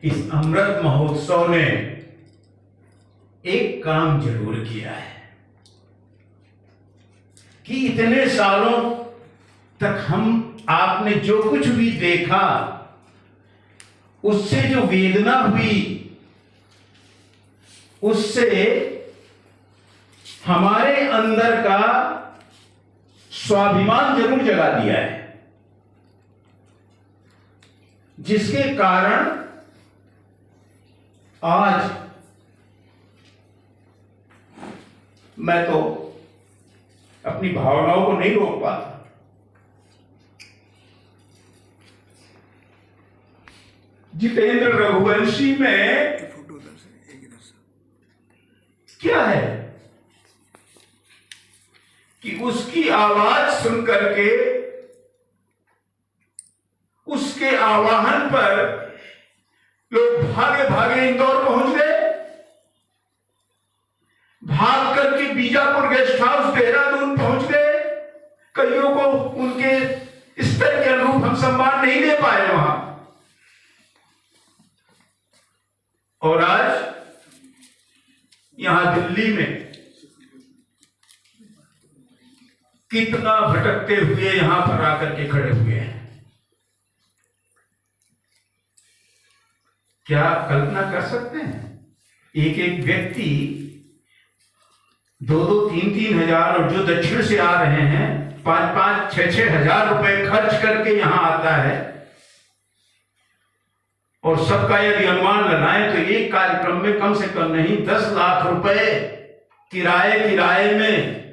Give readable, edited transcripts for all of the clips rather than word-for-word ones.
इस अमृत महोत्सव ने एक काम जरूर किया है कि इतने सालों तक आपने जो कुछ भी देखा, उससे जो वेदना हुई, उससे हमारे अंदर का स्वाभिमान जरूर जगा दिया है, जिसके कारण आज मैं तो अपनी भावनाओं को नहीं रोक पाता। जितेंद्र रघुवंशी में क्या है कि उसकी आवाज सुन करके, उसके आवाहन पर लोग भागे भागे इंदौर पहुंच गए, भाग करके बीजापुर गेस्ट हाउस देहरादून पहुंच गए। कईयों को उनके स्तर के अनुरूप हम सम्मान नहीं दे पाए वहां, और आज यहां दिल्ली में कितना भटकते हुए यहां पर आकर के खड़े हुए हैं। क्या कल्पना कर सकते हैं? एक एक व्यक्ति 2-2, 3-3 हजार, और जो दक्षिण से आ रहे हैं 5-5, 6-6 हजार रुपए खर्च करके यहां आता है। और सबका यदि अनुमान लगाएं तो एक कार्यक्रम में कम से कम नहीं 10 लाख रुपए किराए में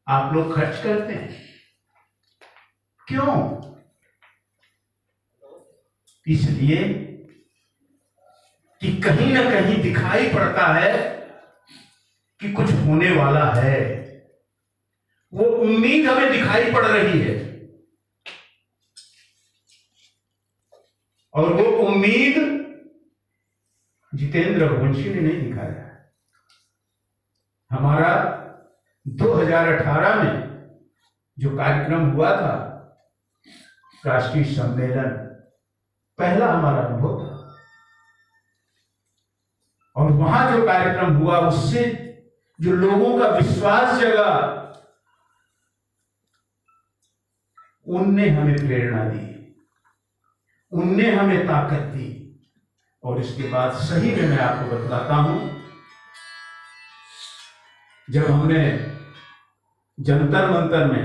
आप लोग खर्च करते हैं। क्यों? इसलिए कि कहीं ना कहीं दिखाई पड़ता है कि कुछ होने वाला है। वो उम्मीद हमें दिखाई पड़ रही है, और वो उम्मीद जितेंद्र रघुवंशी ने नहीं दिखाया। हमारा 2018 में जो कार्यक्रम हुआ था, राष्ट्रीय सम्मेलन, पहला हमारा अनुभव था, और वहां जो कार्यक्रम हुआ उससे जो लोगों का विश्वास जगा, उनने हमें प्रेरणा दी, उनने हमें ताकत दी। और इसके बाद सही में मैं आपको बतलाता हूं, जब हमने जंतर मंतर में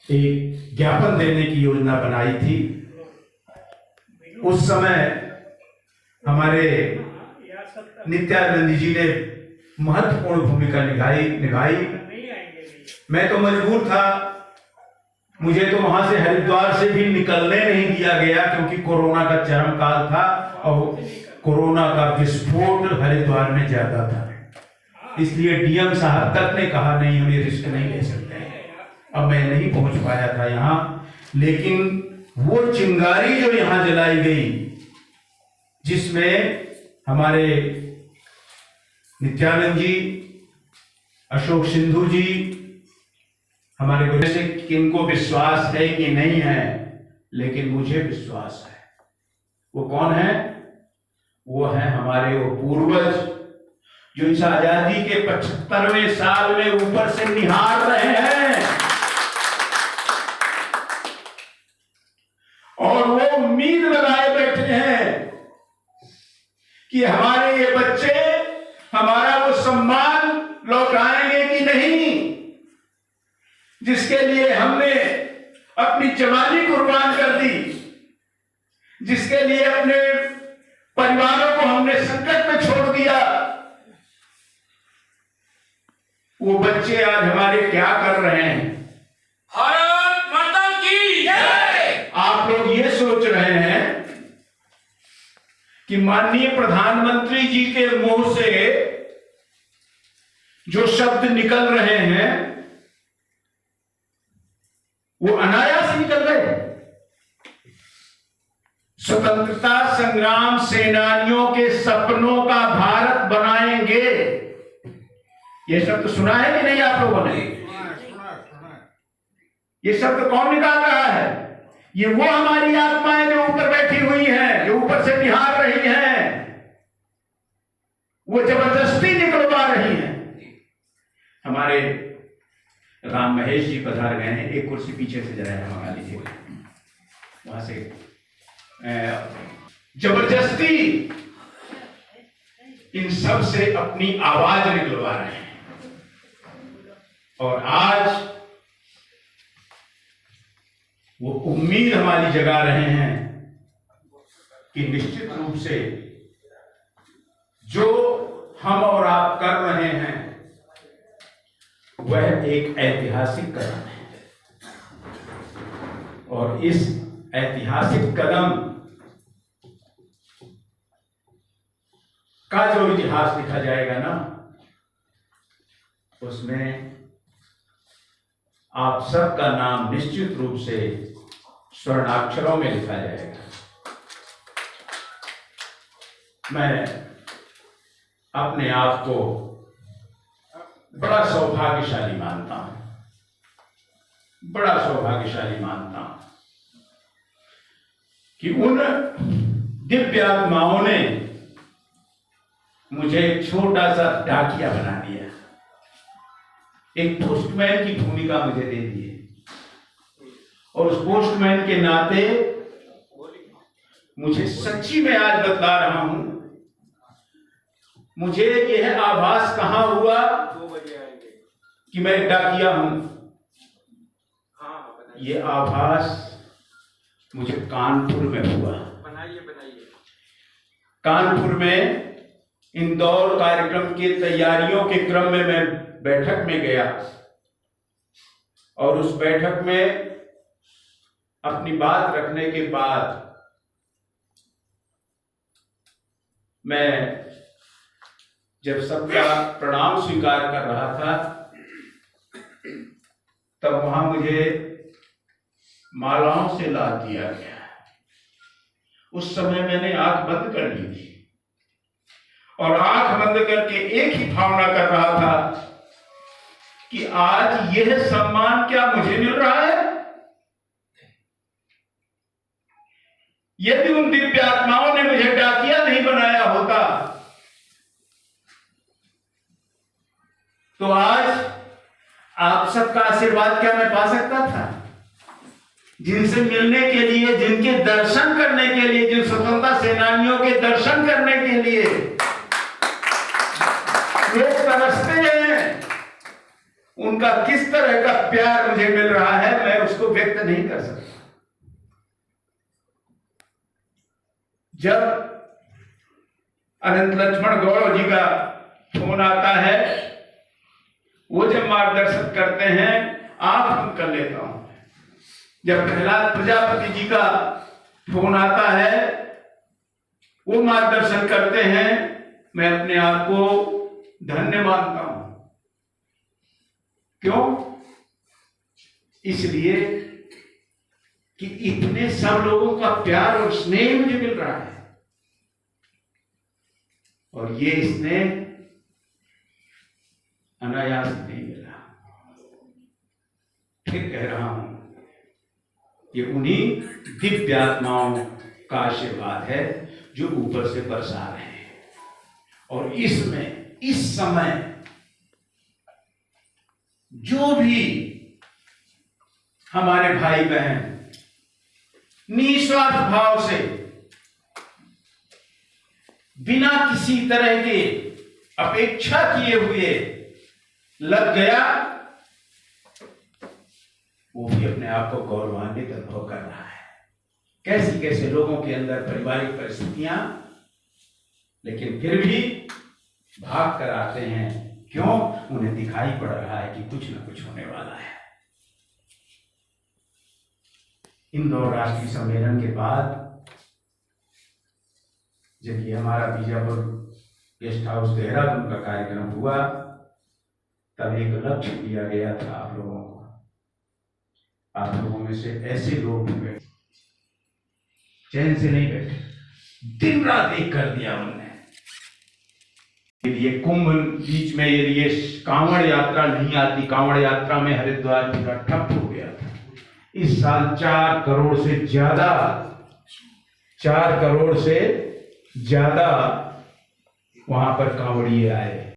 एक ज्ञापन देने की योजना बनाई थी, उस समय हमारे नित्यानंद जी ने महत्वपूर्ण भूमिका निभाई। मैं तो मजबूर था, मुझे तो वहां से हरिद्वार से भी निकलने नहीं दिया गया, क्योंकि कोरोना का चरम काल था और कोरोना का विस्फोट हरिद्वार में ज्यादा था। इसलिए डीएम साहब तक ने कहा नहीं, हम ये रिस्क नहीं ले सकते। अब मैं नहीं पहुंच पाया था यहाँ, लेकिन वो चिंगारी जो यहाँ जलाई गई, जिसमें हमारे नित्यानंद जी, अशोक सिंधु जी, हमारे गुरु से किनको विश्वास है कि नहीं है, लेकिन मुझे विश्वास है। वो कौन है? वो है हमारे वो पूर्वज, जो इस आजादी के 75वें साल में ऊपर से निहार रहे हैं, और वो उम्मीद लगाए बैठे हैं कि हमारे ये बच्चे हमारा वो सम्मान लौटाएंगे कि नहीं, जिसके लिए हमने अपनी जवानी कुर्बान कर दी, जिसके लिए अपने परिवारों को हमने संकट में छोड़ दिया। वो बच्चे आज हमारे क्या कर रहे हैं? भारत माता की जय। आप लोग ये सोच रहे हैं कि माननीय प्रधानमंत्री जी के मुंह से जो शब्द निकल रहे हैं वो अनायास निकल गए। स्वतंत्रता संग्राम सेनानियों के सपनों का भारत बनाएंगे, ये शब्द सुना है कि नहीं आप लोगों ने? ये शब्द कौन निकाल रहा है? ये वो हमारी आत्माएं जो ऊपर बैठी हुई हैं, जो ऊपर से निहार रही हैं, वो जबरदस्ती निकलवा रही हैं। हमारे राम महेश जी पधार गए हैं, एक कुर्सी पीछे से जरा मंगा लीजिए, वहां से जबरदस्ती इन सब से अपनी आवाज निकलवा रहे हैं। और आज वो उम्मीद हमारी जगा रहे हैं कि निश्चित रूप से जो हम और आप कर रहे हैं वह एक ऐतिहासिक कदम है। और इस ऐतिहासिक कदम का जो इतिहास लिखा जाएगा ना, उसमें आप सबका नाम निश्चित रूप से स्वर्णाक्षरों में लिखा जाएगा। मैं अपने आप को बड़ा सौभाग्यशाली मानता हूं, बड़ा सौभाग्यशाली मानता हूं कि उन दिव्य आत्माओं ने मुझे एक छोटा सा डाकिया बना दिया, एक पोस्टमैन की भूमिका मुझे दे दी है। और उस पोस्टमैन के नाते मुझे सच्ची में आज बतला रहा हूं, मुझे यह आभास कहां हुआ कि मैं एक डाकिया हूं। ये आभास मुझे कानपुर में हुआ। कानपुर में इंदौर कार्यक्रम की तैयारियों के क्रम में मैं बैठक में गया और उस बैठक में अपनी बात रखने के बाद मैं जब सबका प्रणाम स्वीकार कर रहा था तब वहां मुझे मालाओं से लाद दिया गया। उस समय मैंने आंख बंद कर ली थी और आंख बंद करके एक ही भावना कर रहा था कि आज यह सम्मान क्या मुझे मिल रहा है। यदि उन दिव्य आत्माओं ने मुझे डाकिया नहीं बनाया होता तो आज आप सबका आशीर्वाद क्या मैं पा सकता था? जिनसे मिलने के लिए, जिनके दर्शन करने के लिए, जिन स्वतंत्रता सेनानियों के दर्शन करने के लिए लोग तरसते हैं, उनका किस तरह का प्यार मुझे मिल रहा है, मैं उसको व्यक्त नहीं कर सकता। जब अनंत लक्ष्मण गौरव जी का फोन आता है, वो जब मार्गदर्शन करते हैं, आंख बंद कर लेता हूं। जब प्रहलाद प्रजापति जी का फोन आता है, वो मार्गदर्शन करते हैं, मैं अपने आप को धन्य मानता हूं। क्यों? इसलिए कि इतने सब लोगों का प्यार और स्नेह मुझे मिल रहा है। और ये स्नेह अनायास नहीं मिला। फिर कह रहा हूं, ये उन्हीं दिव्य आत्माओं का आशीर्वाद है जो ऊपर से बरसा रहे हैं। और इसमें इस समय जो भी हमारे भाई बहन निस्वार्थ भाव से बिना किसी तरह की अपेक्षा किए हुए लग गया, वो भी अपने आप को गौरवान्वित अनुभव कर रहा है। कैसी कैसे लोगों के अंदर पारिवारिक परिस्थितियां, लेकिन फिर भी भाग कर आते हैं। क्यों? उन्हें दिखाई पड़ रहा है कि कुछ न कुछ होने वाला है। इंदौर राष्ट्रीय सम्मेलन के बाद जब ये हमारा बीजापुर गेस्ट हाउस देहरादून का कार्यक्रम हुआ, तब एक लक्ष्य दिया गया था आप लोगों को। आप लोगों में से ऐसे लोग भी बैठे, चैन से नहीं बैठे, दिन रात एक कर दिया उन्होंने। ये कुंभ बीच में ये कांवड़ यात्रा नहीं आती, कांवड़ यात्रा में हरिद्वार पूरा ठप हो गया था। इस साल 4 करोड़ से ज्यादा वहां पर कांवड़िए आए।